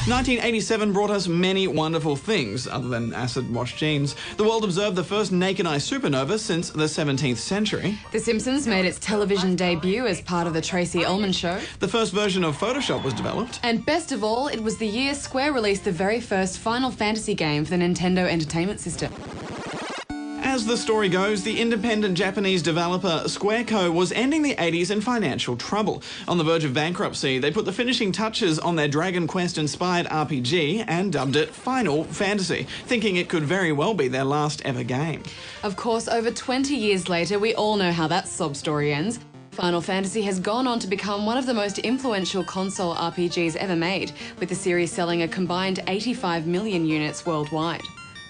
1987 brought us many wonderful things, other than acid-wash jeans. The world observed the first naked-eye supernova since the 17th century. The Simpsons made its television debut as part of the Tracey Ullman Show. The first version of Photoshop was developed. And best of all, it was the year Square released the very first Final Fantasy game for the Nintendo Entertainment System. As the story goes, the independent Japanese developer Squareco was ending the 80s in financial trouble. On the verge of bankruptcy, they put the finishing touches on their Dragon Quest-inspired RPG and dubbed it Final Fantasy, thinking it could very well be their last ever game. Of course, over 20 years later, we all know how that sob story ends. Final Fantasy has gone on to become one of the most influential console RPGs ever made, with the series selling a combined 85 million units worldwide.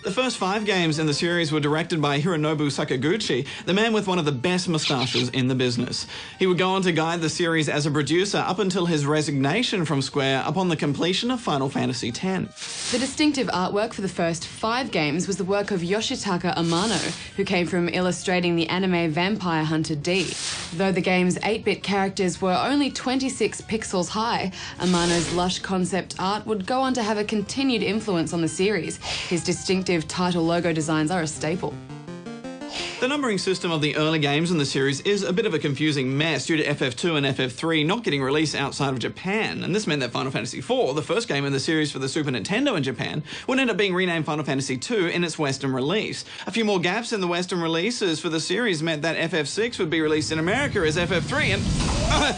The first 5 games in the series were directed by Hironobu Sakaguchi, the man with one of the best moustaches in the business. He would go on to guide the series as a producer up until his resignation from Square upon the completion of Final Fantasy X. The distinctive artwork for the first 5 games was the work of Yoshitaka Amano, who came from illustrating the anime Vampire Hunter D. Though the game's 8-bit characters were only 26 pixels high, Amano's lush concept art would go on to have a continued influence on the series. His distinctive title logo designs are a staple. The numbering system of the early games in the series is a bit of a confusing mess due to FF2 and FF3 not getting released outside of Japan, and this meant that Final Fantasy IV, the first game in the series for the Super Nintendo in Japan, would end up being renamed Final Fantasy II in its Western release. A few more gaps in the Western releases for the series meant that FF6 would be released in America as FF3 and...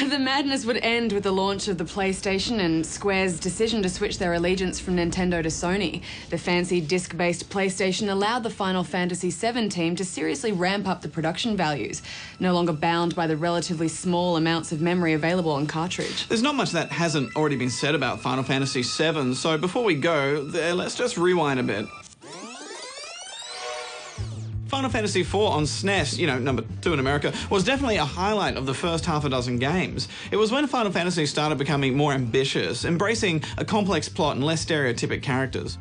The madness would end with the launch of the PlayStation and Square's decision to switch their allegiance from Nintendo to Sony. The fancy disc-based PlayStation allowed the Final Fantasy VII team to seriously ramp up the production values, no longer bound by the relatively small amounts of memory available on cartridge. There's not much that hasn't already been said about Final Fantasy VII, so before we go, let's just rewind a bit. Final Fantasy IV on SNES, number 2 in America, was definitely a highlight of the first half a dozen games. It was when Final Fantasy started becoming more ambitious, embracing a complex plot and less stereotypic characters.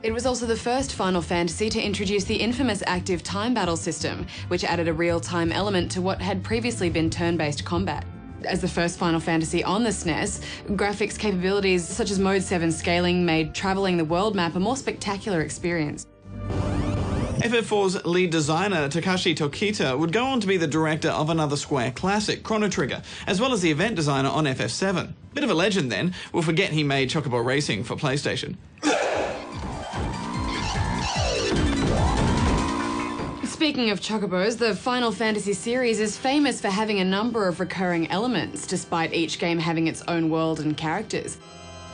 It was also the first Final Fantasy to introduce the infamous active time battle system, which added a real-time element to what had previously been turn-based combat. As the first Final Fantasy on the SNES, graphics capabilities such as Mode 7 scaling made travelling the world map a more spectacular experience. FF4's lead designer, Takashi Tokita, would go on to be the director of another Square classic, Chrono Trigger, as well as the event designer on FF7. Bit of a legend then. We'll forget he made Chocobo Racing for PlayStation. Speaking of chocobos, the Final Fantasy series is famous for having a number of recurring elements, despite each game having its own world and characters.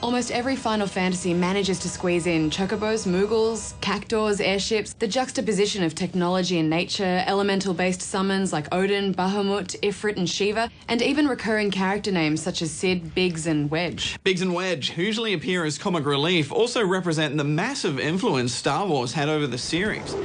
Almost every Final Fantasy manages to squeeze in chocobos, moogles, cactuars, airships, the juxtaposition of technology and nature, elemental-based summons like Odin, Bahamut, Ifrit and Shiva, and even recurring character names such as Cid, Biggs and Wedge. Biggs and Wedge, who usually appear as comic relief, also represent the massive influence Star Wars had over the series.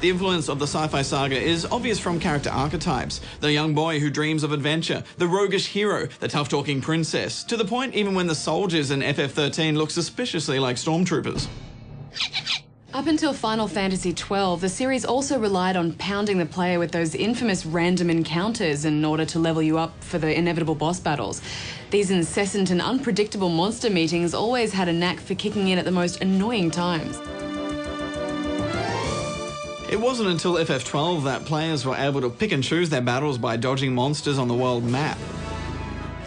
The influence of the sci-fi saga is obvious from character archetypes. The young boy who dreams of adventure, the roguish hero, the tough-talking princess, to the point even when the soldiers in FF13 look suspiciously like stormtroopers. Up until Final Fantasy XII, the series also relied on pounding the player with those infamous random encounters in order to level you up for the inevitable boss battles. These incessant and unpredictable monster meetings always had a knack for kicking in at the most annoying times. It wasn't until FF12 that players were able to pick and choose their battles by dodging monsters on the world map.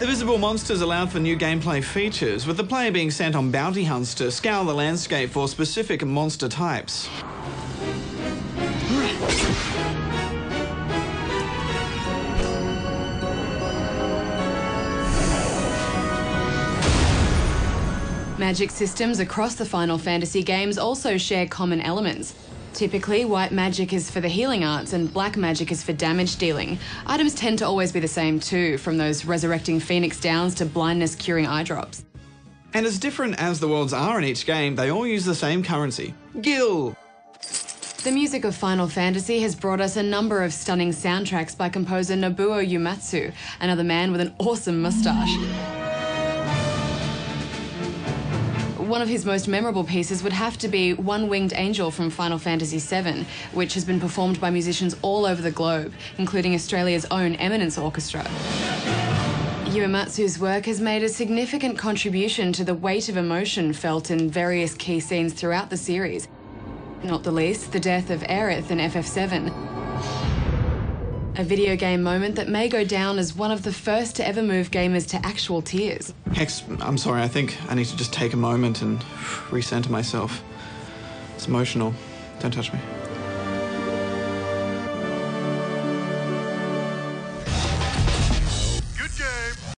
The visible monsters allowed for new gameplay features, with the player being sent on bounty hunts to scour the landscape for specific monster types. Magic systems across the Final Fantasy games also share common elements. Typically, white magic is for the healing arts and black magic is for damage dealing. Items tend to always be the same too, from those resurrecting Phoenix Downs to blindness curing eye drops. And as different as the worlds are in each game, they all use the same currency: Gil. The music of Final Fantasy has brought us a number of stunning soundtracks by composer Nobuo Uematsu, another man with an awesome moustache. One of his most memorable pieces would have to be One-Winged Angel from Final Fantasy VII, which has been performed by musicians all over the globe, including Australia's own Eminence Orchestra. Uematsu's work has made a significant contribution to the weight of emotion felt in various key scenes throughout the series, not the least the death of Aerith in FF7. A video game moment that may go down as one of the first to ever move gamers to actual tears. Hex, I'm sorry, I think I need to just take a moment and recenter myself. It's emotional. Don't touch me.